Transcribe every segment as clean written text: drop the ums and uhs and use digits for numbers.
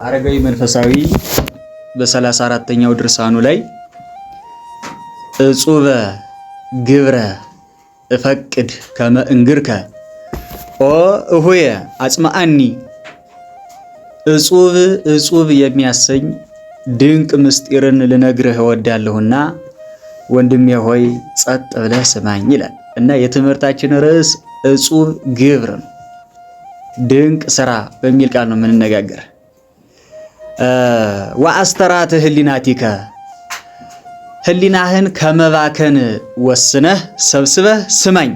አረጋዊ መንፈሳዊ በ34ኛው ድርሳኑ ላይ እጹበ ግብረ እፈቅድ ከመ እንግርከ ኦ እሁየ አጽማአኒ እጹብ የሚያሰኝ ድንቅ ምስጢርን ልነግርህ እወዳለሁና ወንድሜ ሆይ ጸጥ ብለህ ስማኝ ይላል እና የትምህርታችን ርዕስ እጹብ ግብር ነው። ድንቅ ስራ በሚል ቃል ነው የምንነጋገር። ወአስተራት ህሊናቲከ ህሊናህን ከመባከን ወስነህ ሰብስበህ ስማኝ።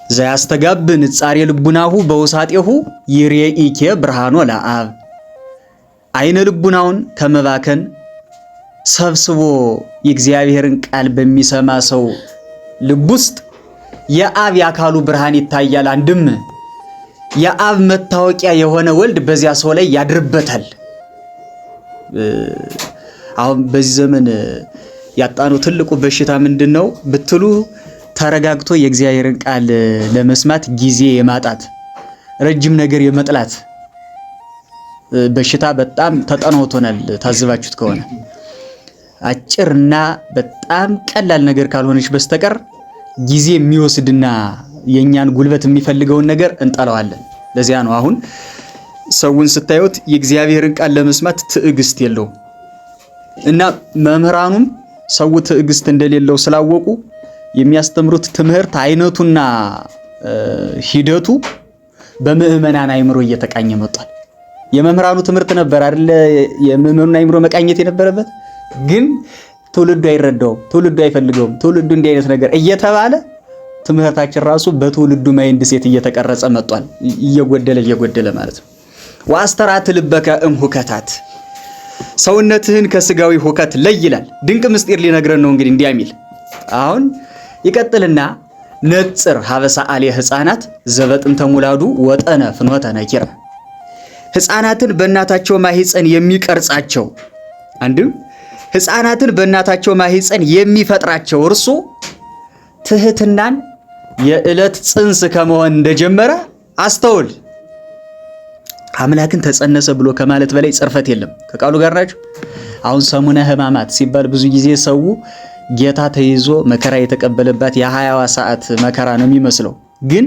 ዘያስተጋብ ንጻሬ ልቡናሁ በውሳጤሁ ይሬኢኬ ብርሃኖ ለአብ አይነ ልቡናውን ከመባከን ሰብስቦ የእግዚአብሔርን ቃል በሚሰማ ሰው ልብ ውስጥ የአብ የአካሉ ብርሃን ይታያል። አንድም የአብ መታወቂያ የሆነ ወልድ በዚያ ሰው ላይ ያድርበታል። አሁን በዚህ ዘመን ያጣነው ትልቁ በሽታ ምንድነው ብትሉ ተረጋግቶ የእግዚአብሔርን ቃል ለመስማት ጊዜ የማጣት ረጅም ነገር የመጥላት በሽታ በጣም ተጠናውቶናል። ታዝባችሁት ከሆነ አጭርና በጣም ቀላል ነገር ካልሆነች በስተቀር ጊዜ የሚወስድና የኛን ጉልበት የሚፈልገውን ነገር እንጠላዋለን። ለዚያ ነው አሁን ሰውን ስታዩት የእግዚአብሔርን ቃል ለመስማት ትዕግስት የለውም እና መምህራኑም ሰው ትዕግስት እንደሌለው ስላወቁ የሚያስተምሩት ትምህርት አይነቱና ሂደቱ በምዕመናን አይምሮ እየተቃኘ መጥቷል። የመምህራኑ ትምህርት ነበር አይደል የምዕመናን አይምሮ መቃኘት የነበረበት፣ ግን ትውልዱ አይረዳውም፣ ትውልዱ አይፈልገውም፣ ትውልዱ እንዲህ አይነት ነገር እየተባለ ትምህርታችን ራሱ በትውልዱ ማይንድ ሴት እየተቀረጸ መጥቷል። እየጎደለ ማለት ነው። ወአስተራት ልበከ እምሁከታት ሰውነትህን ከስጋዊ ሁከት ለይ ይላል። ድንቅ ምስጢር ሊነግረን ነው እንግዲህ እንዲያሚል አሁን ይቀጥልና ነጽር ሀበሳ አለ ህፃናት ዘበጥንተ ሙላዱ ወጠነ ፍኖተ ነኪረ ህፃናትን በእናታቸው ማህፀን የሚቀርጻቸው አንድም ህፃናትን በእናታቸው ማህፀን የሚፈጥራቸው እርሱ ትህትናን የዕለት ጽንስ ከመሆን እንደጀመረ አስተውል። አምላክን ተጸነሰ ብሎ ከማለት በላይ ጽርፈት የለም። ከቃሉ ጋር ናችሁ። አሁን ሰሙነ ሕማማት ሲባል ብዙ ጊዜ ሰው ጌታ ተይዞ መከራ የተቀበለባት የ20ዋ ሰዓት መከራ ነው የሚመስለው። ግን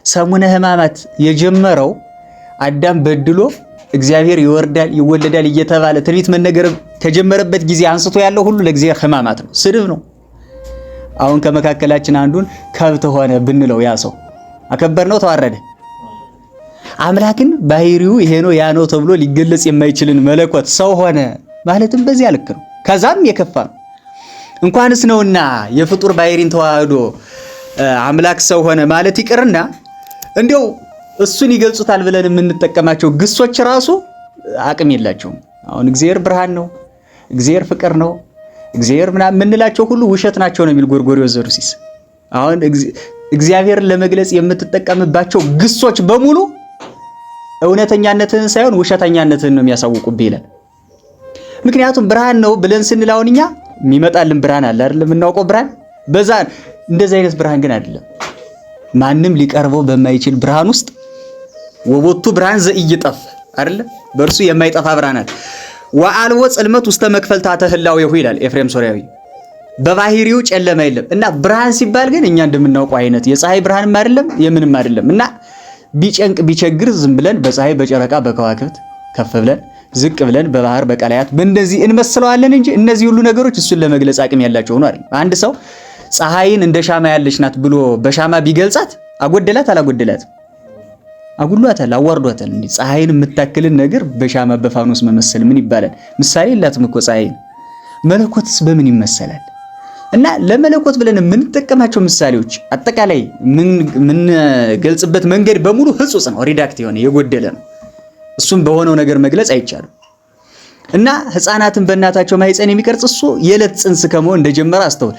ሰሙነ ሕማማት የጀመረው አዳም በድሎ እግዚአብሔር ይወርዳል ይወለዳል እየተባለ ትንቢት መነገር ከጀመረበት ጊዜ አንስቶ ያለው ሁሉ ለእግዚአብሔር ሕማማት ነው፣ ስድብ ነው። አሁን ከመካከላችን አንዱን ከብት ሆነ ብንለው ያ ሰው አከበርነው ተዋረደ። አምላክን ባህሪው ይሄ ነው ያ ነው ተብሎ ሊገለጽ የማይችልን መለኮት ሰው ሆነ ማለትም በዚያ ልክ ነው። ከዛም የከፋ ነው። እንኳንስ ነውና የፍጡር ባህሪን ተዋህዶ አምላክ ሰው ሆነ ማለት ይቅርና እንዲያው እሱን ይገልጹታል ብለን የምንጠቀማቸው ግሶች ራሱ አቅም የላቸውም። አሁን እግዚአብሔር ብርሃን ነው፣ እግዚአብሔር ፍቅር ነው፣ እግዚአብሔር ምናምን የምንላቸው ሁሉ ውሸት ናቸው ነው የሚል ጎርጎርዮስ ዘሩሲስ። አሁን እግዚአብሔርን ለመግለጽ የምትጠቀምባቸው ግሶች በሙሉ እውነተኛነትን ሳይሆን ውሸተኛነትን ነው የሚያሳውቁብህ ይላል። ምክንያቱም ብርሃን ነው ብለን ስንል አሁን እኛ የሚመጣልን ብርሃን አለ አይደል? የምናውቀው ብርሃን በዛ እንደዚህ አይነት ብርሃን ግን አይደለም። ማንም ሊቀርበው በማይችል ብርሃን ውስጥ ወቦቱ ብርሃን ዘኢይጠፍ አይደል? በእርሱ የማይጠፋ ብርሃን አለ። ወአልቦ ጽልመት ውስተ መክፈልታተ ህላዌሁ ይላል ኤፍሬም ሶርያዊ። በባህሪው ጨለማ የለም እና ብርሃን ሲባል ግን እኛ እንደምናውቀው አይነት የፀሐይ ብርሃንም አይደለም የምንም አይደለም እና ቢጨንቅ ቢቸግር ዝም ብለን በፀሐይ በጨረቃ በከዋክብት ከፍ ብለን ዝቅ ብለን በባህር በቀላያት በእንደዚህ እንመስለዋለን እንጂ እነዚህ ሁሉ ነገሮች እሱን ለመግለጽ አቅም ያላቸው ነው አይደል? አንድ ሰው ፀሐይን እንደ ሻማ ያለች ናት ብሎ በሻማ ቢገልጻት አጎደላት አላጎደላት? አጉሏታል፣ አዋርዷታል። እንዴ ፀሐይን የምታክልን ነገር በሻማ በፋኖስ መመሰል ምን ይባላል? ምሳሌ የላትም እኮ ፀሐይን። መለኮትስ በምን ይመሰላል? እና ለመለኮት ብለን የምንጠቀማቸው ምሳሌዎች አጠቃላይ ምን ገልጽበት መንገድ በሙሉ ህጹጽ ነው፣ ሪዳክት የሆነ የጎደለ ነው። እሱም በሆነው ነገር መግለጽ አይቻልም። እና ህፃናትን በእናታቸው ማህፀን የሚቀርጽ እሱ የዕለት ጽንስ ከመሆን እንደጀመረ አስተውል።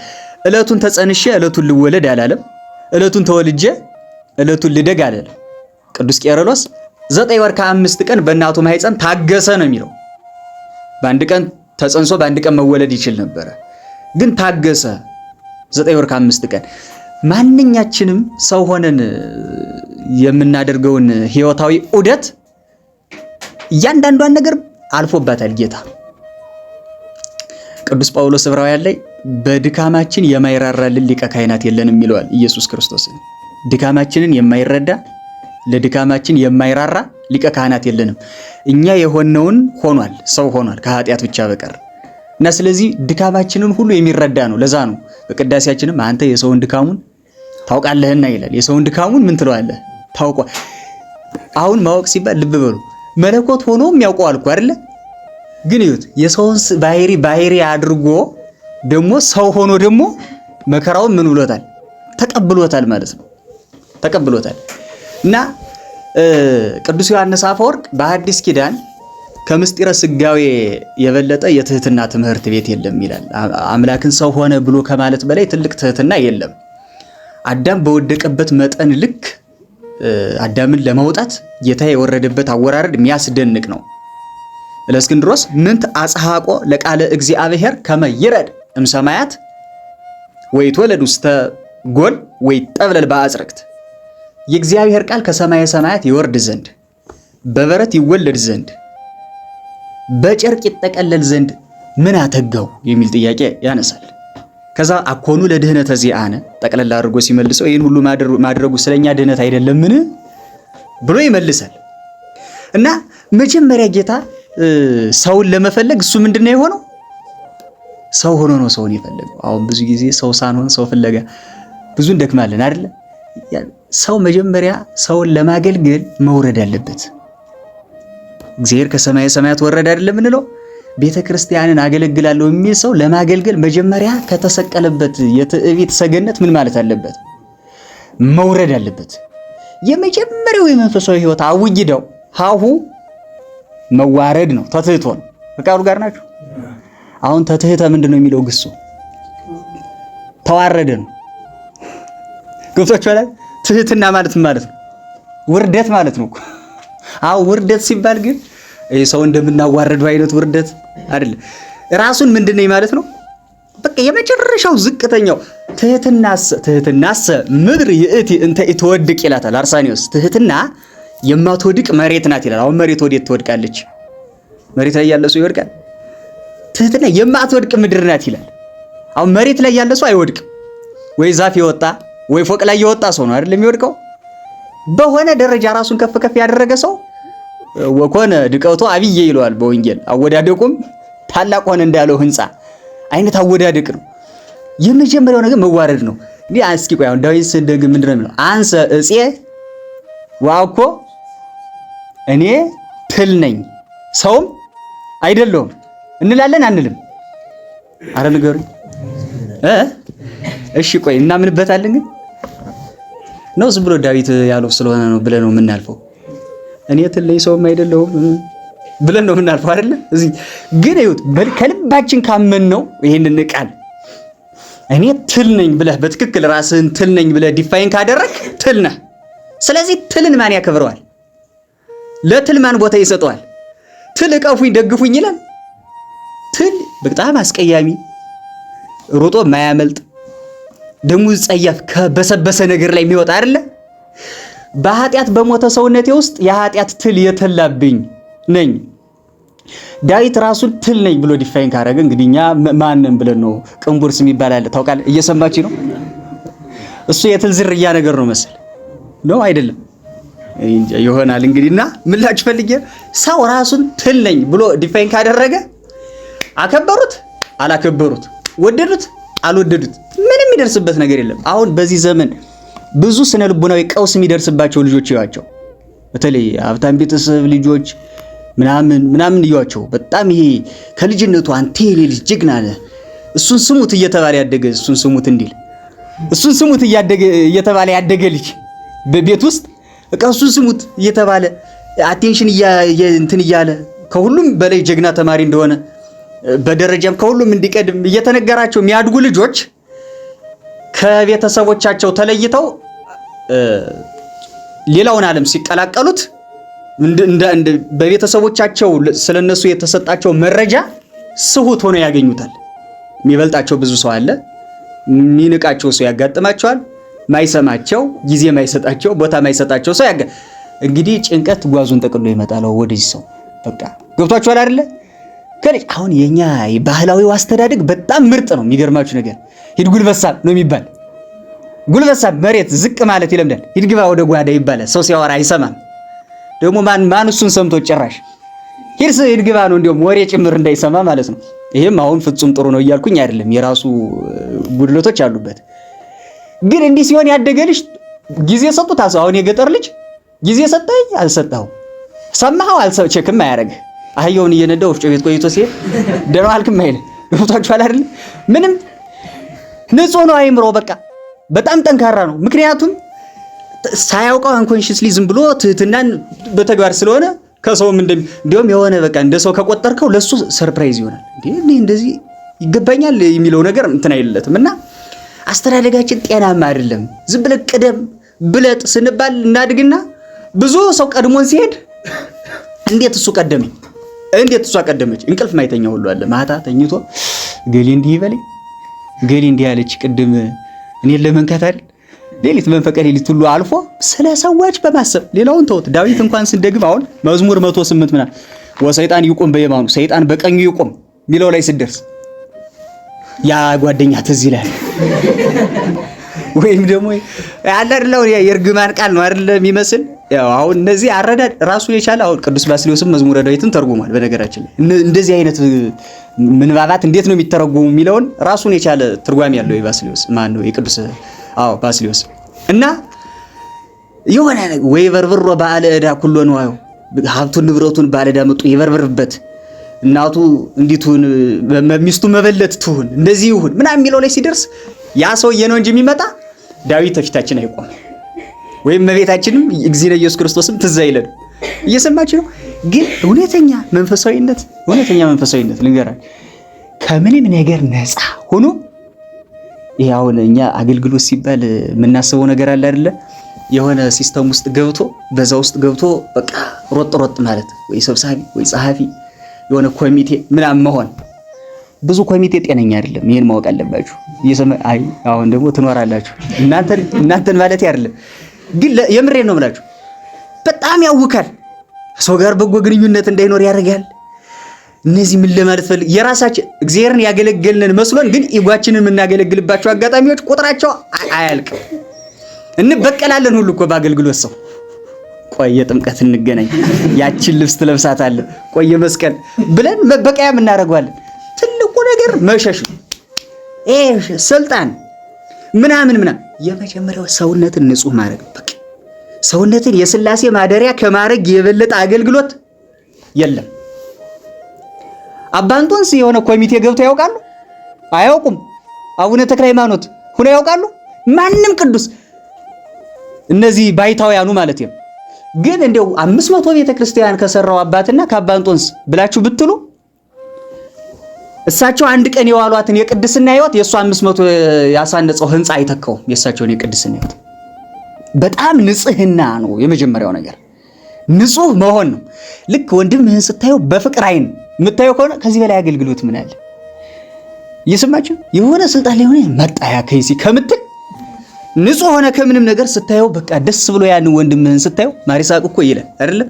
ዕለቱን ተጸንሼ ዕለቱን ልወለድ አላለም። ዕለቱን ተወልጄ ዕለቱን ልደግ አላለም። ቅዱስ ቄርሎስ 9 ወር ከ5 ቀን በእናቱ ማህፀን ታገሰ ነው የሚለው። በአንድ ቀን ተጸንሶ በአንድ ቀን መወለድ ይችል ነበረ፣ ግን ታገሰ 9 ወር ከ5 ቀን። ማንኛችንም ሰው ሆነን የምናደርገውን ህይወታዊ ዑደት እያንዳንዷን ነገር አልፎባታል ጌታ። ቅዱስ ጳውሎስ ዕብራውያን ላይ በድካማችን የማይራራልን ሊቀ ካህናት የለንም ይለዋል ኢየሱስ ክርስቶስን። ድካማችንን የማይረዳ ለድካማችን የማይራራ ሊቀ ካህናት የለንም። እኛ የሆነውን ሆኗል፣ ሰው ሆኗል ከኃጢአት ብቻ በቀር እና ስለዚህ ድካማችንን ሁሉ የሚረዳ ነው። ለዛ ነው በቅዳሴያችንም አንተ የሰውን ድካሙን ታውቃለህና ይላል። የሰውን ድካሙን ምን ትለዋለህ? ታውቋል። አሁን ማወቅ ሲባል ልብ በሉ መለኮት ሆኖ የሚያውቀው አልኩ አይደለ? ግን ይሁት የሰውን ባህሪ አድርጎ ደግሞ ሰው ሆኖ ደግሞ መከራውን ምን ብሎታል? ተቀብሎታል ማለት ነው። ተቀብሎታል። እና ቅዱስ ዮሐንስ አፈወርቅ በሐዲስ ኪዳን ከምስጢረ ስጋዌ የበለጠ የትህትና ትምህርት ቤት የለም ይላል። አምላክን ሰው ሆነ ብሎ ከማለት በላይ ትልቅ ትህትና የለም። አዳም በወደቀበት መጠን ልክ አዳምን ለማውጣት ጌታ የወረደበት አወራረድ የሚያስደንቅ ነው። ለእስክንድሮስ ምንት አጽሐቆ ለቃለ እግዚአብሔር ከመ ይረድ እምሰማያት ወይትወለድ ውስተ ጎል ወይጠብለል በአጽርቅት የእግዚአብሔር ቃል ከሰማየ ሰማያት ይወርድ ዘንድ በበረት ይወለድ ዘንድ በጨርቅ ይጠቀለል ዘንድ ምን አተጋው የሚል ጥያቄ ያነሳል። ከዛ አኮኑ ለድህነተ ዚአነ ጠቅለል አድርጎ ሲመልሰው ይህን ሁሉ ማድረጉ ስለኛ ድህነት አይደለምን ብሎ ይመልሳል። እና መጀመሪያ ጌታ ሰውን ለመፈለግ እሱ ምንድነው የሆነው? ሰው ሆኖ ነው ሰውን የፈለገው። አሁን ብዙ ጊዜ ሰው ሳንሆን ሰው ፍለጋ ብዙ እንደክማለን አይደለ? ሰው መጀመሪያ ሰውን ለማገልገል መውረድ አለበት። እግዚአብሔር ከሰማየ ሰማያት ወረደ አይደለም እንለው? ቤተ ክርስቲያንን አገለግላለሁ የሚል ሰው ለማገልገል መጀመሪያ ከተሰቀለበት የትዕቢት ሰገነት ምን ማለት አለበት? መውረድ አለበት። የመጀመሪያው የመንፈሳዊ ሕይወት አውጅደው ሀሁ መዋረድ ነው፣ ተትህቶ ነው። ከቃሉ ጋር ናቸው። አሁን ተትህተ ምንድነው የሚለው ግሱ? ተዋረደ ነው። ገብቷችኋል? ትህትና ማለት ማለት ነው ውርደት ማለት ነው። አዎ ውርደት ሲባል ግን ሰው እንደምናዋረደው አይነት ውርደት አይደለም። ራሱን ምንድነው ማለት ነው? በቃ የመጨረሻው ዝቅተኛው ትህትናሰ ምድር ይእቲ እንተ ኢትወድቅ ይላታል አርሳኒዮስ። ትህትና የማትወድቅ መሬት ናት ይላል። አሁን መሬት ወዴት ትወድቃለች? መሬት ላይ ያለ ሰው ይወድቃል? ትህትና የማትወድቅ ምድር ናት ይላል። አሁን መሬት ላይ ያለ ሰው አይወድቅም። ወይ ዛፍ የወጣ ወይ ፎቅ ላይ የወጣ ሰው ነው አይደል የሚወድቀው? በሆነ ደረጃ ራሱን ከፍ ከፍ ያደረገ ሰው ወኮነ ድቀቶ አብዬ ይለዋል በወንጌል። አወዳደቁም ታላቅ ሆነ እንዳለው ህንፃ አይነት አወዳደቅ ነው። የመጀመሪያው ነገር መዋረድ ነው። እንግዲህ እስኪ ቆይ አሁን ዳዊት እንደግ ምንድነው የሚለው? አንሰ እፄ ዋኮ እኔ ትል ነኝ ሰውም አይደለሁም እንላለን አንልም? አረ ንገሩኝ። እሺ ቆይ እናምንበታለን ግን ነው ዝም ብሎ ዳዊት ያለው ስለሆነ ነው ብለን ነው የምናልፈው? እኔ ትል ነኝ ሰውም አይደለሁም ብለን ነው የምናልፈው አይደለ? እዚህ ግን እዩት፣ ከልባችን ካመን ነው ይሄንን ቃል እኔ ትል ነኝ ብለህ በትክክል ራስህን ትል ነኝ ብለህ ዲፋይን ካደረክ ትል ነህ። ስለዚህ ትልን ማን ያከብረዋል? ለትል ማን ቦታ ይሰጠዋል? ትል እቀፉኝ ደግፉኝ ይላል። ትል በጣም አስቀያሚ ሮጦ ማያመልጥ ደሙ ጸያፍ ከበሰበሰ ነገር ላይ የሚወጣ አይደለ? በኃጢአት በሞተ ሰውነቴ ውስጥ የኃጢአት ትል የተላብኝ ነኝ። ዳዊት ራሱን ትል ነኝ ብሎ ዲፋይን ካደረገ እንግዲህ እኛ ማንን ብለን ነው? ቅንቡርስ የሚባል አለ ታውቃለህ? እየሰማችሁ ነው? እሱ የትል ዝርያ ነገር ነው መሰል ነው አይደለም? ይሆናል እንግዲህና ምላችሁ ፈልጌ ሰው ራሱን ትል ነኝ ብሎ ዲፋይን ካደረገ አከበሩት አላከበሩት፣ ወደዱት አልወደዱት፣ ምንም የሚደርስበት ነገር የለም። አሁን በዚህ ዘመን ብዙ ስነ ልቦናዊ ቀውስ የሚደርስባቸው ልጆች ይዋቸው፣ በተለይ ሀብታም ቤተሰብ ልጆች ምናምን ይዋቸው። በጣም ይሄ ከልጅነቱ አንተ ልጅ ጀግና ነህ እሱን ስሙት እየተባለ ያደገ እሱን ስሙት እንዲል እሱን ስሙት እየተባለ ያደገ ልጅ በቤት ውስጥ በቃ እሱን ስሙት እየተባለ አቴንሽን እንትን እያለ ከሁሉም በላይ ጀግና ተማሪ እንደሆነ በደረጃም ከሁሉም እንዲቀድም እየተነገራቸው የሚያድጉ ልጆች ከቤተሰቦቻቸው ተለይተው ሌላውን ዓለም ሲቀላቀሉት በቤተሰቦቻቸው ስለነሱ የተሰጣቸው መረጃ ስሁት ሆኖ ያገኙታል። የሚበልጣቸው ብዙ ሰው አለ፣ የሚንቃቸው ሰው ያጋጥማቸዋል። ማይሰማቸው ጊዜ ማይሰጣቸው ቦታ ማይሰጣቸው ሰው እንግዲህ ጭንቀት ጓዙን ጠቅሎ ይመጣል ወደዚህ ሰው። በቃ ገብቷችኋል አይደለ? ከልጅ አሁን የኛ ባህላዊው አስተዳደግ በጣም ምርጥ ነው። የሚገርማችሁ ነገር ሂድ ጉልበሳብ ነው የሚባል። ጉልበሳብ መሬት ዝቅ ማለት ይለምዳል። ሂድ ግባ ወደ ጓዳ ይባላል። ሰው ሲያወራ አይሰማም። ደግሞ ማን እሱን ሰምቶ ጭራሽ ሂድ ግባ ነው እንደውም ወሬ ጭምር እንዳይሰማ ማለት ነው። ይሄም አሁን ፍጹም ጥሩ ነው እያልኩኝ አይደለም፣ የራሱ ጉድለቶች አሉበት። ግን እንዲህ ሲሆን ያደገ ልጅ ጊዜ ሰጡት። አሁን የገጠር ልጅ ጊዜ ሰጠኝ አልሰጠኸው ሰማኸው ቼክም አያደርግህ። አህያውን እየነዳ ወፍጮ ቤት ቆይቶ ሲሄድ ደህና ዋልክም አይልም። ገብቷችኋል አይደል? ምንም ንጹህ ነው አይምሮ፣ በቃ በጣም ጠንካራ ነው። ምክንያቱም ሳያውቀው አንኮንሺየስሊ ዝም ብሎ ትህትናን በተግባር ስለሆነ ከሰውም እንደውም የሆነ በቃ እንደ ሰው ከቆጠርከው ለሱ ሰርፕራይዝ ይሆናል። እንዴ እንደዚህ ይገባኛል የሚለው ነገር እንትን አይደለትም። እና አስተዳደጋችን ጤናማ አይደለም። ዝም ብለህ ቅደም ብለጥ ስንባል እናድግና ብዙ ሰው ቀድሞን ሲሄድ እንዴት እሱ ቀደመኝ፣ እንዴት እሷ ቀደመች፣ እንቅልፍ ማይተኛ ሁሉ አለ። ማታ ተኝቶ ገሌ እንዲህ ይበለኝ፣ ገሌ እንዲህ ያለች ቅድም እኔን ለመንካት አይደል ሌሊት መንፈቀ ሌሊት ሁሉ አልፎ ስለ ሰዎች በማሰብ ሌላውን ተውት። ዳዊት እንኳን ስንደግም አሁን መዝሙር 108 ምናምን ወሰይጣን ይቆም በየማኑ ሰይጣን በቀኙ ይቆም ሚለው ላይ ስደርስ ያ ጓደኛ ትዝ ይላል። ወይም ደግሞ ያላደለው የእርግማን ቃል ነው አይደል የሚመስል። ያው አሁን እነዚህ አረዳድ ራሱ የቻለ አሁን ቅዱስ ባስልዮስም መዝሙረ ዳዊትን ተርጉሟል። በነገራችን ላይ እንደዚህ አይነት ምንባባት እንዴት ነው የሚተረጎሙ የሚለውን ራሱን የቻለ ትርጓሜ ያለው የባስልዮስ ማን ነው የቅዱስ ባስልዮስ። እና የሆነ ወይ በርብሮ ባለ ዕዳ ኩሎ ነው ሀብቱን ንብረቱን ባለ ዕዳ መጡ ይበርብርበት እናቱ እንዲቱን ሚስቱ መበለት ትሁን እንደዚህ ይሁን ምናምን የሚለው ላይ ሲደርስ ያ ሰውዬ ነው እንጂ የሚመጣ ዳዊት ተፊታችን አይቆም። ወይም መቤታችንም እግዚእነ ኢየሱስ ክርስቶስም ትዝ አይለን። እየሰማችሁ ነው። ግን እውነተኛ መንፈሳዊነት ልንገራችሁ ከምንም ነገር ነፃ ሆኖ ይሄውን እኛ አገልግሎት ሲባል የምናስበው ነገር አለ አይደለ? የሆነ ሲስተም ውስጥ ገብቶ በዛ ውስጥ ገብቶ በቃ ሮጥ ማለት ወይ ሰብሳቢ ወይ ጸሐፊ የሆነ ኮሚቴ ምናምን መሆን። ብዙ ኮሚቴ ጤነኛ አይደለም። ይሄን ማወቅ አለባችሁ። አሁን ደግሞ ትኖራላችሁ እናንተን ማለት አይደለም፣ ግን የምሬን ነው የምላችሁ። በጣም ያውካል። ሰው ጋር በጎ ግንኙነት እንዳይኖር ያደርጋል። እነዚህ ምን ለማለት ፈልግ የራሳችን እግዚአብሔርን ያገለገልንን መስሎን ግን ኢጓችንን የምናገለግልባቸው አጋጣሚዎች ቁጥራቸው አያልቅም። እንበቀላለን ሁሉ እኮ በአገልግሎት ሰው። ቆየ ጥምቀት እንገናኝ፣ ያችን ልብስ ትለብሳታለህ፣ ቆየ መስቀል ብለን መበቀያም እናደርገዋለን። ትልቁ ነገር መሸሽ ነው። ስልጣን ምናምን የመጀመሪያው ሰውነትን ንጹህ ማድረግ። በቃ ሰውነትን የሥላሴ ማደሪያ ከማድረግ የበለጠ አገልግሎት የለም። አባ እንጦንስ የሆነ ኮሚቴ ገብተው ያውቃሉ? አያውቁም። አቡነ ተክለ ሃይማኖት ሆነው ያውቃሉ? ማንም ቅዱስ እነዚህ ባይታውያኑ ማለት ነው። ግን እንደው 500 ቤተክርስቲያን ከሰራው አባትና ከአባ እንጦንስ ብላችሁ ብትሉ እሳቸው አንድ ቀን የዋሏትን የቅድስና ህይወት የእሱ 500 ያሳነጸው ህንጻ አይተካውም። የእሳቸውን የቅድስና ህይወት በጣም ንጽህና ነው የመጀመሪያው ነገር። ንጹህ መሆን ነው። ልክ ወንድምህን ስታየው በፍቅር አይን የምታየው ከሆነ ከዚህ በላይ አገልግሎት ምን አለ? እየሰማችሁ የሆነ ስልጣን ላይ ሆነ መጣያ ከይሲ ከምትል ንጹህ ሆነ ከምንም ነገር ስታየው በቃ ደስ ብሎ ያን ወንድምህን ስታየው ማሪሳቅ እኮ ይላል አይደል?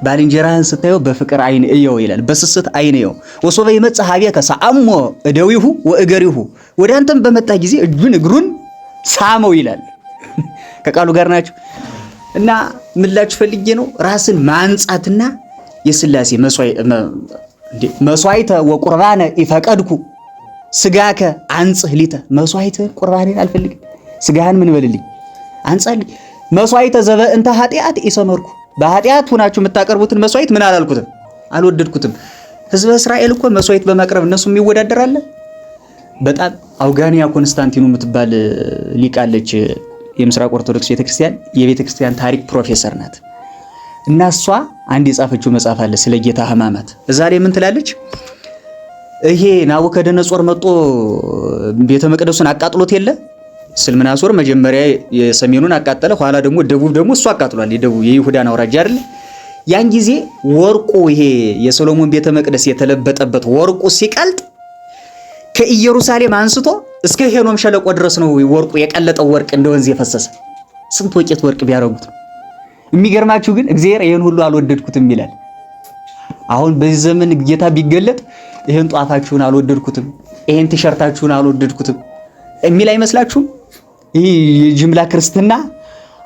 ባልንጀራህን ስታየው በፍቅር አይን እየው ይላል፣ በስስት አይን እየው። ወሶበ ይመጽእ ኀቤከ ሰአሞ እደዊሁ ወእገሪሁ፣ ወደ አንተም በመጣ ጊዜ እጁን እግሩን ሳመው ይላል። ከቃሉ ጋር ናችሁ። እና ምላችሁ ፈልጌ ነው ራስን ማንጻትና የሥላሴ መስዋዕተ ወቁርባነ ይፈቀድኩ ስጋከ አንጽህ ሊተ። መስዋዕተ ቁርባኔን አልፈልግም፣ ስጋህን ምን በልልኝ አንጻልኝ። መስዋዕተ ዘበእንተ ኃጢአት ኢሰመርኩ፣ በኃጢአት ሆናችሁ የምታቀርቡትን መስዋዕት ምን አላልኩትም፣ አልወደድኩትም። ህዝበ እስራኤል እኮ መስዋዕት በማቅረብ እነሱ የሚወዳደራለ። በጣም አውጋኒያ ኮንስታንቲኑ የምትባል ሊቃለች፣ የምስራቅ ኦርቶዶክስ ቤተክርስቲያን የቤተክርስቲያን ታሪክ ፕሮፌሰር ናት። እና እሷ አንድ የጻፈችው መጽሐፍ አለ ስለ ጌታ ሕማማት። እዛ ላይ ምን ትላለች? ይሄ ናቡከደነጾር መጥቶ ቤተ መቅደሱን አቃጥሎት የለ ስልምናሶር መጀመሪያ የሰሜኑን አቃጠለ፣ ኋላ ደግሞ ደቡብ ደግሞ እሱ አቃጥሏል። የደቡብ የይሁዳን አውራጃ አይደል? ያን ጊዜ ወርቁ ይሄ የሶሎሞን ቤተ መቅደስ የተለበጠበት ወርቁ ሲቀልጥ ከኢየሩሳሌም አንስቶ እስከ ሄኖም ሸለቆ ድረስ ነው ወርቁ የቀለጠው ወርቅ እንደ ወንዝ የፈሰሰ። ስንት ወቄት ወርቅ ቢያረጉት። የሚገርማችሁ ግን እግዚአብሔር ይሄን ሁሉ አልወደድኩትም ይላል። አሁን በዚህ ዘመን ጌታ ቢገለጥ ይሄን ጧፋችሁን አልወደድኩትም፣ ይሄን ቲሸርታችሁን አልወደድኩትም የሚል አይመስላችሁም? ይሄ የጅምላ ክርስትና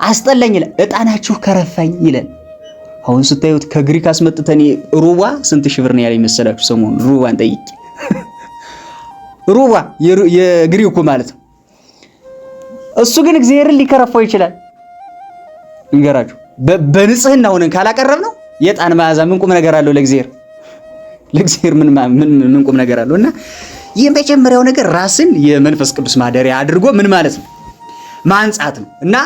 አስጠላኝ ይላል። እጣናችሁ ከረፋኝ ይላል። አሁን ስታዩት ከግሪክ አስመጥተን ሩባ ስንት ሺህ ብር ነው ያለኝ መሰላችሁ? ሰሞኑን ሩባን ጠይቄ ሩባ የግሪኩ ማለት ነው። እሱ ግን እግዚአብሔርን ሊከረፋው ይችላል። እንገራችሁ በንጽህና ሆነን ካላቀረብ ነው የጣን መዓዛ ምን ቁም ነገር አለው? ለእግዚአብሔር ምን ቁም ነገር አለው? እና የመጀመሪያው ነገር ራስን የመንፈስ ቅዱስ ማደሪያ አድርጎ ምን ማለት ነው? ማንጻት ነው። እና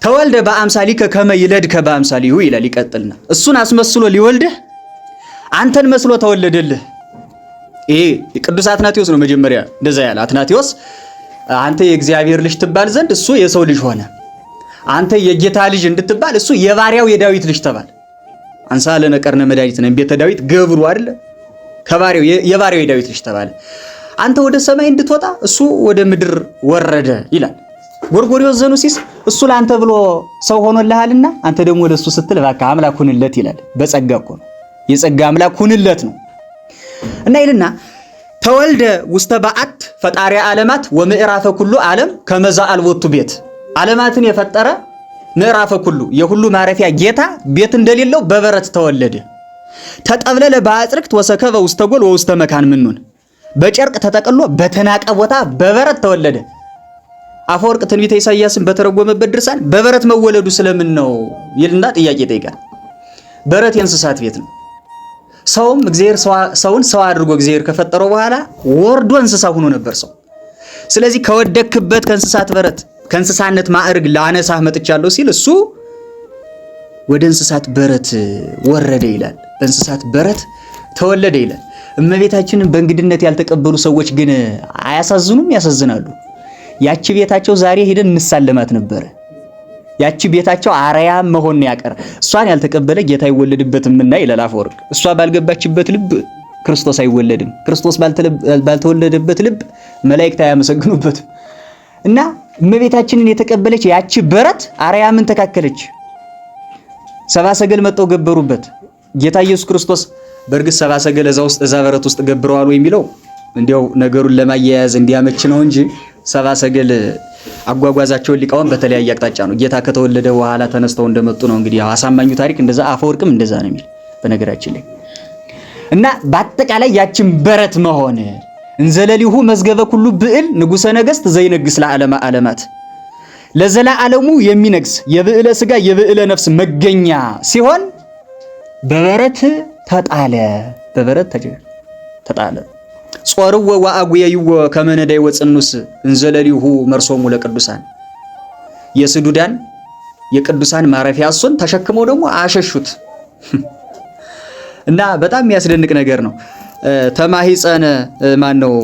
ተወልደ በአምሳሊከ ከመ ይለድከ በአምሳሊሁ ይላል። ይቀጥልና እሱን አስመስሎ ሊወልድህ አንተን መስሎ ተወለደልህ። ይሄ ቅዱስ አትናቴዎስ ነው መጀመሪያ እንደዛ ያለ። አትናቴዎስ አንተ የእግዚአብሔር ልጅ ትባል ዘንድ እሱ የሰው ልጅ ሆነ። አንተ የጌታ ልጅ እንድትባል እሱ የባሪያው የዳዊት ልጅ ተባለ። አንሳ ለነ ቀርነ መድኃኒት ነው ቤተ ዳዊት ገብሩ አይደለ? ከባሪያው የባሪያው የዳዊት ልጅ ተባለ። አንተ ወደ ሰማይ እንድትወጣ እሱ ወደ ምድር ወረደ ይላል። ጎርጎርዮስ ዘኑሲስ እሱ ላንተ ብሎ ሰው ሆኖልሃልና አንተ ደግሞ ወደሱ ስትል እባክህ አምላክ ሁንለት ይላል። በጸጋ እኮ ነው፣ የጸጋ አምላክ ሁንለት ነው። እና ይልና ተወልደ ውስተ በዓት ፈጣሪ ዓለማት ወምዕራፈ ኩሉ ዓለም ከመዛ አልቦቱ ቤት። ዓለማትን የፈጠረ ምዕራፈ ኩሉ የሁሉ ማረፊያ ጌታ ቤት እንደሌለው በበረት ተወለደ። ተጠብለለ በአጽርቅት ወሰከበ ውስተ ጎል ወውስተ መካን ምኑን። በጨርቅ ተጠቅሎ በተናቀ ቦታ በበረት ተወለደ። አፈወርቅ ትንቢተ ኢሳይያስን በተረጎመበት ድርሳን በበረት መወለዱ ስለምን ነው ይልና ጥያቄ ይጠይቃል። በረት የእንስሳት ቤት ነው። ሰውም እግዚአብሔር ሰውን ሰው አድርጎ እግዚአብሔር ከፈጠረው በኋላ ወርዶ እንስሳ ሆኖ ነበር ሰው። ስለዚህ ከወደክበት ከእንስሳት በረት ከእንስሳነት ማዕረግ ላነሳህ መጥቻለሁ ሲል እሱ ወደ እንስሳት በረት ወረደ ይላል። በእንስሳት በረት ተወለደ ይላል። እመቤታችንን በእንግድነት ያልተቀበሉ ሰዎች ግን አያሳዝኑም? ያሳዝናሉ። ያቺ ቤታቸው ዛሬ ሄደን እንሳለማት ነበር። ያቺ ቤታቸው አርያም መሆን ያቀረ እሷን ያልተቀበለ ጌታ አይወለድበትምና ይላል አፈወርቅ። እሷ ባልገባችበት ልብ ክርስቶስ አይወለድም። ክርስቶስ ባልተወለደበት ልብ መላእክት አያመሰግኑበትም። እና እመቤታችንን የተቀበለች ያቺ በረት አርያምን ተካከለች። ሰብአ ሰገል መጥተው ገበሩበት። ጌታ ኢየሱስ ክርስቶስ በእርግጥ ሰብአ ሰገል እዛ በረት ውስጥ ገብረዋል የሚለው እንዲያው ነገሩን ለማያያዝ እንዲያመች ነው እንጂ ሰብአ ሰገል አጓጓዛቸውን ሊቃውን በተለያየ አቅጣጫ ነው። ጌታ ከተወለደ በኋላ ተነስተው እንደመጡ ነው እንግዲህ አሳማኙ ታሪክ እንደዛ፣ አፈወርቅም እንደዛ ነው የሚል በነገራችን ላይ። እና በአጠቃላይ ያችን በረት መሆን እንዘለሊሁ መዝገበ ኩሉ ብዕል ንጉሠ ነገሥት ዘይነግስ ለዓለመ ዓለማት ለዘላለሙ የሚነግስ የብዕለ ሥጋ የብዕለ ነፍስ መገኛ ሲሆን በበረት ተጣለ። በበረት ተጣለ። ጾርወ ወአጉየይወ ከመ ነዳይ ወጽኑስ እንዘለሊሁ መርሶሙ ለቅዱሳን። የስዱዳን የቅዱሳን ማረፊያ እሱን ተሸክመው ደግሞ አሸሹት። እና በጣም የሚያስደንቅ ነገር ነው። ተማሂፀነ ማነው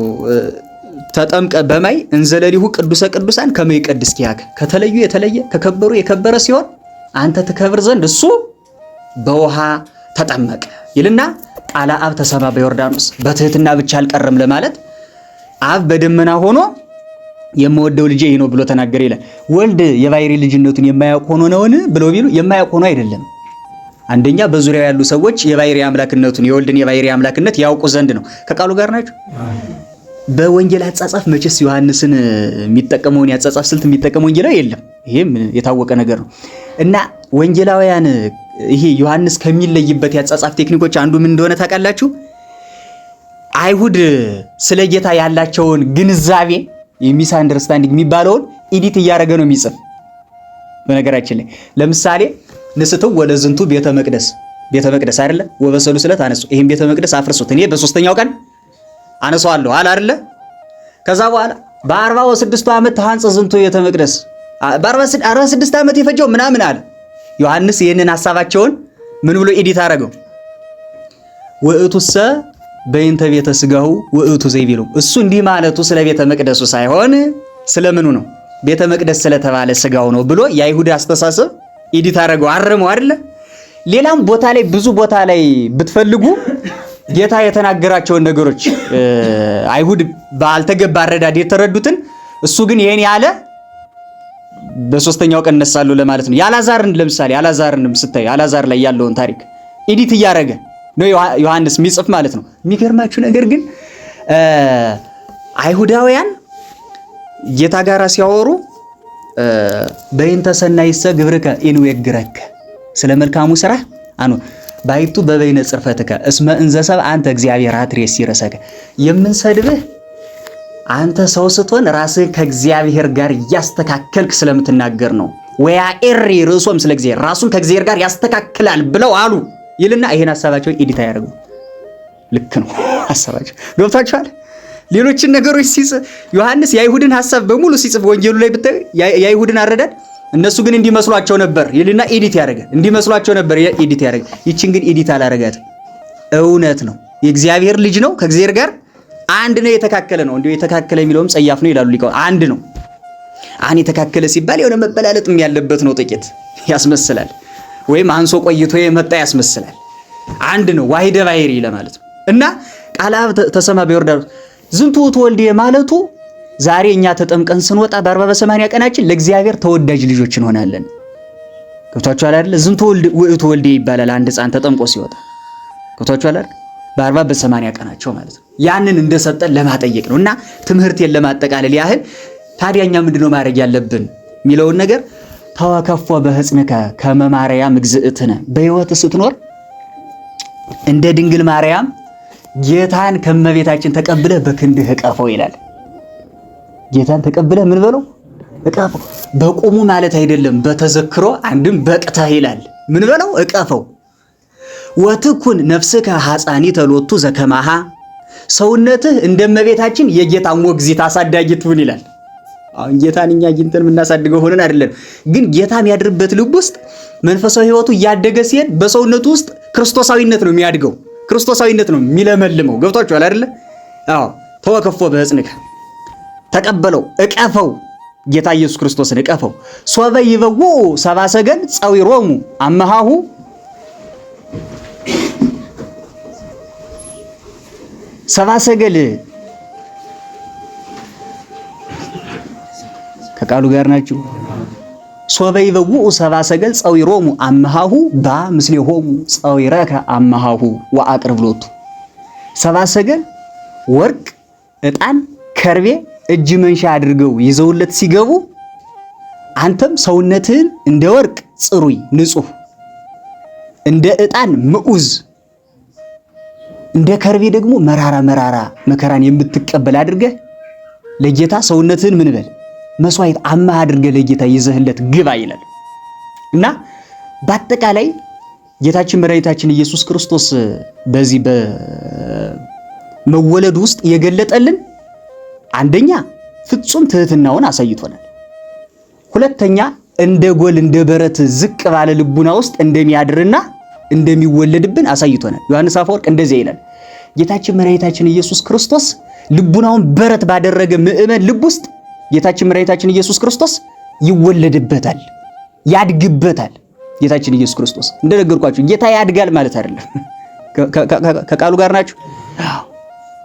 ተጠምቀ በማይ እንዘለሊሁ ቅዱሰ ቅዱሳን ከመ ይቀድስ ኪያከ። ከተለዩ የተለየ ከከበሩ የከበረ ሲሆን አንተ ትከብር ዘንድ እሱ በውሃ ተጠመቀ ይልና ቃለ አብ ተሰማ በዮርዳኖስ። በትህትና ብቻ አልቀረም ለማለት አብ በደመና ሆኖ የምወደው ልጄ ይሄ ነው ብሎ ተናገረ ይላል። ወልድ የባሕርይ ልጅነቱን የማያውቅ ሆኖ ነውን ብለው ቢሉ የማያውቅ ሆኖ አይደለም። አንደኛ በዙሪያው ያሉ ሰዎች የባሕርይ አምላክነቱን የወልድን የባሕርይ አምላክነት ያውቁ ዘንድ ነው። ከቃሉ ጋር ናቸው። በወንጌል አጻጻፍ መቼስ ዮሐንስን የሚጠቀመውን ያጻጻፍ ስልት የሚጠቀም ወንጌላዊ የለም። ይሄም የታወቀ ነገር ነው። እና ወንጌላውያን ይሄ ዮሐንስ ከሚለይበት ያጻጻፍ ቴክኒኮች አንዱ ምን እንደሆነ ታውቃላችሁ? አይሁድ ስለ ጌታ ያላቸውን ግንዛቤ የሚስ አንደርስታንዲንግ የሚባለውን ኤዲት እያደረገ ነው የሚጽፍ። በነገራችን ላይ ለምሳሌ ንስተው ወለዝንቱ ቤተ መቅደስ አይደለ ወበሰሉ ስለት አነሱ። ይሄን ቤተ መቅደስ አፍርሱት እኔ በሶስተኛው ቀን አነሳዋለሁ አለ አይደለ? ከዛ በኋላ በ46 ዓመት ተሐንጸ ዝንቱ ቤተ መቅደስ በ46 ዓመት የፈጀው ምናምን አለ። ዮሐንስ ይህንን ሐሳባቸውን ምን ብሎ ኤዲት አደረገው? ወእቱሰ በእንተ ቤተ ሥጋሁ ወእቱ ዘይቤሉ። እሱ እንዲህ ማለቱ ስለ ቤተ መቅደሱ ሳይሆን ስለምኑ ነው? ቤተ መቅደስ ስለተባለ ሥጋው ነው ብሎ የአይሁድ አስተሳሰብ ኤዲት አደረገው። አረመው አይደለ? ሌላም ቦታ ላይ ብዙ ቦታ ላይ ብትፈልጉ ጌታ የተናገራቸውን ነገሮች አይሁድ ባልተገባ አረዳድ የተረዱትን እሱ ግን ይሄን ያለ በሶስተኛው ቀን እነሳለሁ ለማለት ነው። ያላዛርን ለምሳሌ ያላዛርንም ስታይ ያላዛር ላይ ያለውን ታሪክ ኤዲት እያደረገ ነው ዮሐንስ የሚጽፍ ማለት ነው። የሚገርማችሁ ነገር ግን አይሁዳውያን ጌታ ጋር ሲያወሩ በእንተ ሰናይሰ ግብርከ ኢንዌግረከ ስለ መልካሙ ስራ አኑ ባይቱ በበይነ ጽርፈትከ እስመ እንዘ ሰብእ አንተ እግዚአብሔር አትሬስ ይረሰከ የምንሰድብህ አንተ ሰው ስትሆን ራስህን ከእግዚአብሔር ጋር ያስተካከልክ ስለምትናገር ነው። ወያ ኤሪ ርዕሶም ስለ እግዚአብሔር ራሱን ከእግዚአብሔር ጋር ያስተካክላል ብለው አሉ ይልና ይሄን ሐሳባቸው ኤዲት ያደርጉ። ልክ ነው ሐሳባቸው ገብታችኋል። ሌሎችን ነገሮች ሲጽፍ ዮሐንስ የአይሁድን ሐሳብ በሙሉ ሲጽፍ ወንጌሉ ላይ ብታይ የአይሁድን አረዳድ እነሱ ግን እንዲመስሏቸው ነበር ይልና ኤዲት ያደርጋል። እንዲመስሏቸው ነበር ኤዲት ያደርጋል። ይችን ግን ኤዲት አላረጋትም። እውነት ነው የእግዚአብሔር ልጅ ነው ከእግዚአብሔር ጋር አንድ ነው የተካከለ ነው። እንዲሁ የተካከለ የሚለውም ጸያፍ ነው ይላሉ ሊቃውንት። አንድ ነው የተካከለ ሲባል የሆነ መበላለጥም ያለበት ነው። ጥቂት ያስመስላል ወይም አንሶ ቆይቶ የመጣ ያስመስላል። አንድ ነው ዋሂደ ባሕርይ ለማለት ነው። እና ቃለ አብ ተሰማ በዮርዳኖስ ዝንቱ ተወልደ ማለቱ ዛሬ እኛ ተጠምቀን ስንወጣ በ40 በ80 ቀናችን ለእግዚአብሔር ተወዳጅ ልጆች እንሆናለን። ገብቷችኋል አይደል? ዝንቱ ተወልደ ይባላል አንድ ሕፃን ተጠምቆ ሲወጣ። ገብቷችኋል አይደል? በ40 በ80 ቀናቸው ማለት ነው። ያንን እንደሰጠን ለማጠየቅ ነው። እና ትምህርቴን ለማጠቃለል ያህል ታዲያኛ ምንድነው ማድረግ ያለብን የሚለውን ነገር ተወከፎ በሕፅንከ ከመ ማርያም እግዝእትነ በሕይወት ስትኖር እንደ ድንግል ማርያም ጌታን ከመቤታችን ተቀብለህ በክንድህ እቀፈው ይላል። ጌታን ተቀብለህ ምን በለው እቀፈው። በቁሙ ማለት አይደለም በተዘክሮ አንድም በቅተህ ይላል። ምን በለው እቀፈው። ወትኩን ነፍስከ ሐፃኒተ ሎቱ ዘከማሃ ሰውነትህ እንደመቤታችን የጌታ ሞግዚት አሳዳጊ ትሁን ይላል። አሁን ጌታን እኛ አግኝተን የምናሳድገው ሆነን አይደለም፣ ግን ጌታ የሚያድርበት ልብ ውስጥ መንፈሳዊ ሕይወቱ እያደገ ሲሄድ በሰውነቱ ውስጥ ክርስቶሳዊነት ነው የሚያድገው፣ ክርስቶሳዊነት ነው የሚለመልመው። ገብቷችኋል አይደለ? አዎ። ተወከፎ በሕፅንከ ተቀበለው እቀፈው፣ ጌታ ኢየሱስ ክርስቶስን እቀፈው። ሶበ ይበውኡ ሰብአ ሰገል ጸዊሮሙ አመሃሁ ሰብአ ሰገል ከቃሉ ጋር ናችሁ። ሶበ ይበውኡ ሰብአ ሰገል ጸዊሮሙ አመሃሁ ባ ምስሌሆሙ ጸዊረከ አመሃሁ ወአቅርብ ሎቱ። ሰብአ ሰገል ወርቅ፣ ዕጣን፣ ከርቤ እጅ መንሻ አድርገው ይዘውለት ሲገቡ አንተም ሰውነትህን እንደ ወርቅ ጽሩይ ንጹህ፣ እንደ ዕጣን ምዑዝ፣ እንደ ከርቤ ደግሞ መራራ መከራን የምትቀበል አድርገህ ለጌታ ሰውነትህን ምን በል መስዋዕት አማህ አድርገህ ለጌታ ይዘህለት ግባ ይላል። እና በአጠቃላይ ጌታችን መድኃኒታችን ኢየሱስ ክርስቶስ በዚህ በመወለድ ውስጥ የገለጠልን አንደኛ ፍጹም ትህትናውን አሳይቶናል። ሁለተኛ እንደ ጎል እንደ በረት ዝቅ ባለ ልቡና ውስጥ እንደሚያድርና እንደሚወለድብን አሳይቶናል። ዮሐንስ አፈወርቅ እንደዚህ ይላል፣ ጌታችን መድኃኒታችን ኢየሱስ ክርስቶስ ልቡናውን በረት ባደረገ ምእመን ልብ ውስጥ ጌታችን መድኃኒታችን ኢየሱስ ክርስቶስ ይወለድበታል፣ ያድግበታል። ጌታችን ኢየሱስ ክርስቶስ እንደነገርኳችሁ ጌታ ያድጋል ማለት አይደለም። ከቃሉ ጋር ናችሁ።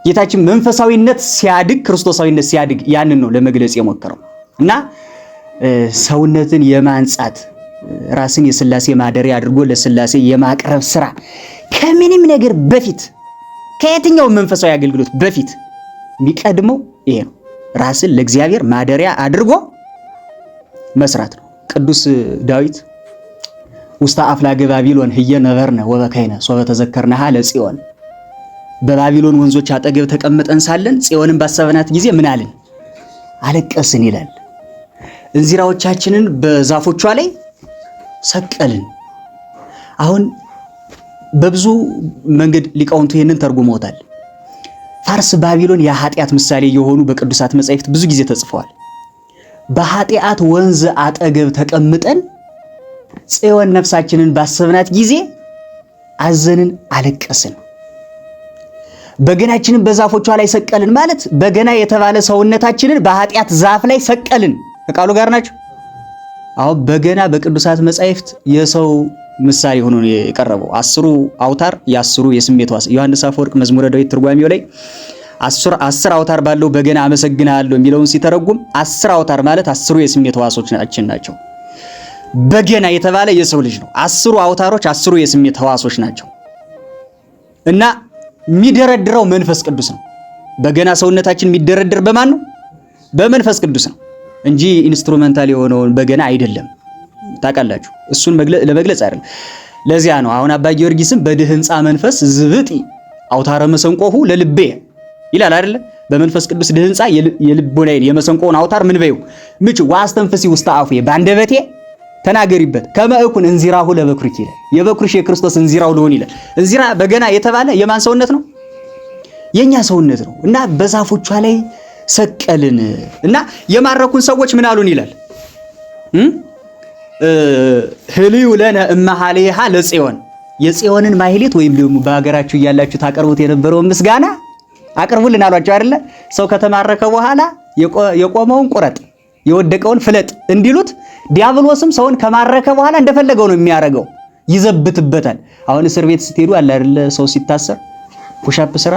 ጌታችን መንፈሳዊነት ሲያድግ፣ ክርስቶሳዊነት ሲያድግ ያንን ነው ለመግለጽ የሞከረው። እና ሰውነትን የማንጻት ራስን የሥላሴ ማደሪያ አድርጎ ለሥላሴ የማቅረብ ስራ ከምንም ነገር በፊት ከየትኛው መንፈሳዊ አገልግሎት በፊት የሚቀድመው ይሄ ነው። ራስን ለእግዚአብሔር ማደሪያ አድርጎ መስራት ነው። ቅዱስ ዳዊት ውስተ አፍላገ ባቢሎን ህየ ነበርነ ወበከይነ ሶበ ተዘከርነሃ ለጽዮን፣ በባቢሎን ወንዞች አጠገብ ተቀምጠን ሳለን ጽዮንን ባሰብናት ጊዜ ምን አልን? አለቀስን ይላል። እንዚራዎቻችንን በዛፎቿ ላይ ሰቀልን። አሁን በብዙ መንገድ ሊቃውንቱ ይህንን ተርጉመውታል። ፋርስ፣ ባቢሎን የኃጢአት ምሳሌ የሆኑ በቅዱሳት መጻሕፍት ብዙ ጊዜ ተጽፈዋል። በኃጢአት ወንዝ አጠገብ ተቀምጠን ጽዮን ነፍሳችንን ባሰብናት ጊዜ አዘንን፣ አለቀስን። በገናችንን በዛፎቿ ላይ ሰቀልን ማለት በገና የተባለ ሰውነታችንን በኃጢአት ዛፍ ላይ ሰቀልን። ከቃሉ ጋር ናቸው። አሁን በገና በቅዱሳት መጻሕፍት የሰው ምሳሌ ሆኖ ነው የቀረበው። 10 አውታር የ10 የስሜት ሕዋስ ዮሐንስ አፈወርቅ መዝሙረ ዳዊት ትርጓሜው ላይ 10 አውታር ባለው በገና አመሰግናለሁ የሚለውን ሲተረጉም 10 አውታር ማለት 10 የስሜት ሕዋሶቻችን ናቸው። በገና የተባለ የሰው ልጅ ነው። 10 አውታሮች 10 የስሜት ሕዋሶች ናቸው። እና የሚደረድረው መንፈስ ቅዱስ ነው። በገና ሰውነታችን የሚደረድር በማን ነው? በመንፈስ ቅዱስ ነው እንጂ ኢንስትሩሜንታል የሆነውን በገና አይደለም። ታውቃላችሁ፣ እሱን ለመግለጽ አይደለም። ለዚያ ነው አሁን አባ ጊዮርጊስም በድህንጻ መንፈስ ዝብጢ አውታረ መሰንቆሁ ለልቤ ይላል አይደለ? በመንፈስ ቅዱስ ድህንጻ የልቦናዬን የመሰንቆውን አውታር ምን በይው ምች ዋስተንፈሲ ውስተ አፉየ ባንደበቴ ተናገሪበት ከመእኩን እንዚራሁ ለበኩርኪ ይላል። የበኩርሽ የክርስቶስ እንዚራው ልሆን ይላል። እንዚራ በገና የተባለ የማን ሰውነት ነው? የኛ ሰውነት ነው። እና በዛፎቿ ላይ ሰቀልን እና የማረኩን ሰዎች ምን አሉን ይላል ህልዩ ለነ እመሃሌሃ ለጽዮን የጽዮንን ማህሌት ወይም ደግሞ በሀገራችሁ እያላችሁ ታቀርቡት የነበረውን ምስጋና አቅርቡልን አሏቸው አይደለ? ሰው ከተማረከ በኋላ የቆመውን ቁረጥ የወደቀውን ፍለጥ እንዲሉት ዲያብሎስም ሰውን ከማረከ በኋላ እንደፈለገው ነው የሚያረገው፣ ይዘብትበታል። አሁን እስር ቤት ስትሄዱ አለ አይደለ? ሰው ሲታሰር ፑሻፕ ስራ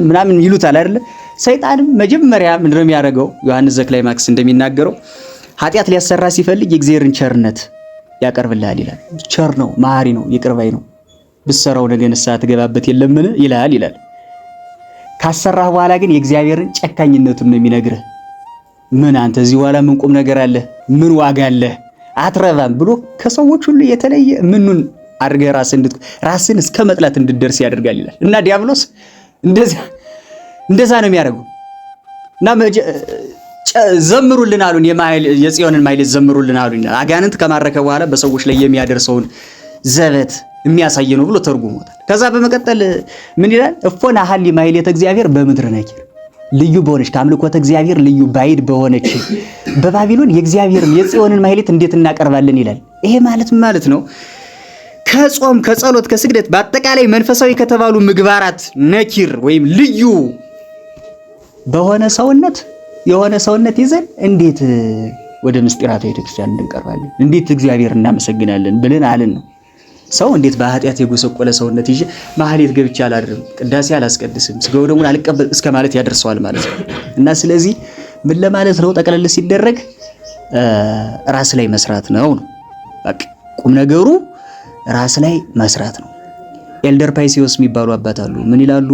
ምናምን ይሉታል አይደለ? ሰይጣንም መጀመሪያ ምንድነው የሚያረገው? ዮሐንስ ዘክላይማክስ እንደሚናገረው ኃጢአት ሊያሰራ ሲፈልግ የእግዚአብሔርን ቸርነት ያቀርብልሃል ይላል። ቸር ነው፣ መሐሪ ነው፣ ይቅር ባይ ነው። ብትሰራው ነገ ንስሐ ትገባበት የለምን ይላል። ካሰራህ በኋላ ግን የእግዚአብሔርን ጨካኝነቱን ነው የሚነግርህ። ምን አንተ እዚህ በኋላ ምን ቁም ነገር አለ? ምን ዋጋ አለ? አትረባም ብሎ ከሰዎች ሁሉ የተለየ ምኑን አድርገህ ራስን እስከ መጥላት እንድትደርስ ያደርጋል ይላል። እና ዲያብሎስ እንደዛ ነው የሚያደርገው። እና ዘምሩልን አሉን፣ የጽዮንን ማህሌት ዘምሩልን አሉን። አጋንንት ከማረከ በኋላ በሰዎች ላይ የሚያደርሰውን ዘበት የሚያሳይ ነው ብሎ ተርጉሞታል። ከዛ በመቀጠል ምን ይላል? እፎን አሐሊ ማህሌተ እግዚአብሔር በምድር ነኪር ልዩ በሆነች ከአምልኮተ እግዚአብሔር ልዩ ባይድ በሆነች በባቢሎን የእግዚአብሔርን የጽዮንን ማህሌት እንዴት እናቀርባለን ይላል። ይሄ ማለት ነው ከጾም ከጸሎት ከስግደት በአጠቃላይ መንፈሳዊ ከተባሉ ምግባራት ነኪር ወይም ልዩ በሆነ ሰውነት ይዘን እንዴት ወደ ምስጢራተ ቤተክርስቲያን እንቀርባለን፣ እንዴት እግዚአብሔር እናመሰግናለን ብለን አለን ነው። ሰው እንዴት በኃጢአት የጎሰቆለ ሰውነት ይዤ ማህሌት ገብቼ አላድርም፣ ቅዳሴ አላስቀድስም፣ ስጋው ደግሞ አልቀበል እስከ ማለት ያደርሰዋል ማለት ነው። እና ስለዚህ ምን ለማለት ነው ጠቅለል ሲደረግ ራስ ላይ መስራት ነው። በቃ ቁም ነገሩ ራስ ላይ መስራት ነው። ኤልደር ፓይሲዮስ የሚባሉ አባት አሉ። ምን ይላሉ?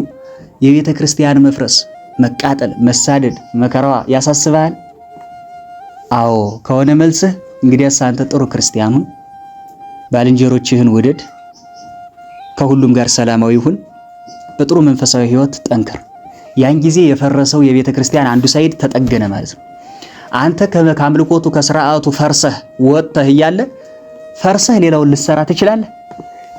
የቤተ ክርስቲያን መፍረስ፣ መቃጠል፣ መሳደድ፣ መከራዋ ያሳስባል? አዎ ከሆነ መልስህ እንግዲያስ አንተ ጥሩ ክርስቲያኑን ባልንጀሮችህን ውደድ፣ ከሁሉም ጋር ሰላማዊ ሁን፣ በጥሩ መንፈሳዊ ህይወት ጠንክር። ያን ጊዜ የፈረሰው የቤተ ክርስቲያን አንዱ ሳይድ ተጠገነ ማለት ነው። አንተ ከአምልኮቱ ከስርዓቱ ፈርሰህ ወጥተህ እያለ ፈርሰህ ሌላውን ልትሰራ ትችላለህ።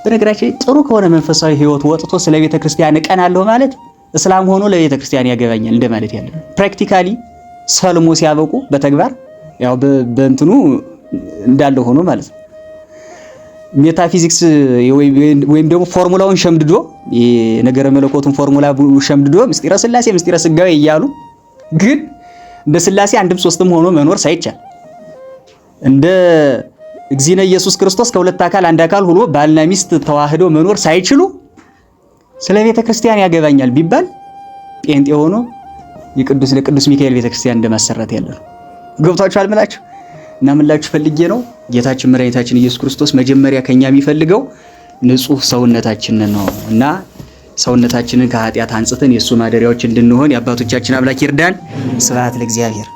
በነገራችን ጥሩ ከሆነ መንፈሳዊ ህይወት ወጥቶ ስለ ቤተ ክርስቲያን እቀናለሁ ማለት እስላም ሆኖ ለቤተ ክርስቲያን ያገባኛል እንደማለት ያለ ፕራክቲካሊ ሰልሞ ሲያበቁ በተግባር ያው በእንትኑ እንዳለ ሆኖ ማለት ነው። ሜታፊዚክስ ወይም ደግሞ ፎርሙላውን ሸምድዶ የነገረ መለኮቱን ፎርሙላ ሸምድዶ ምስጢረ ሥላሴ ምስጢረ ሥጋዌ እያሉ ግን እንደ ሥላሴ አንድም ሶስትም ሆኖ መኖር ሳይቻል እንደ እግዚእነ ኢየሱስ ክርስቶስ ከሁለት አካል አንድ አካል ሆኖ ባልና ሚስት ተዋህዶ መኖር ሳይችሉ ስለ ቤተ ክርስቲያን ያገባኛል ቢባል ጴንጤ ሆኖ ለቅዱስ ሚካኤል ቤተ ክርስቲያን እንደማሰራት ያለ ነው። ገብታችኋል ምላችሁ እና ምላችሁ ፈልጌ ነው። ጌታችን መድኃኒታችን ኢየሱስ ክርስቶስ መጀመሪያ ከኛ የሚፈልገው ንጹህ ሰውነታችንን ነው እና ሰውነታችንን ከኃጢአት አንጽተን የሱ ማደሪያዎች እንድንሆን የአባቶቻችን አምላክ ይርዳን። ስብሐት ለእግዚአብሔር።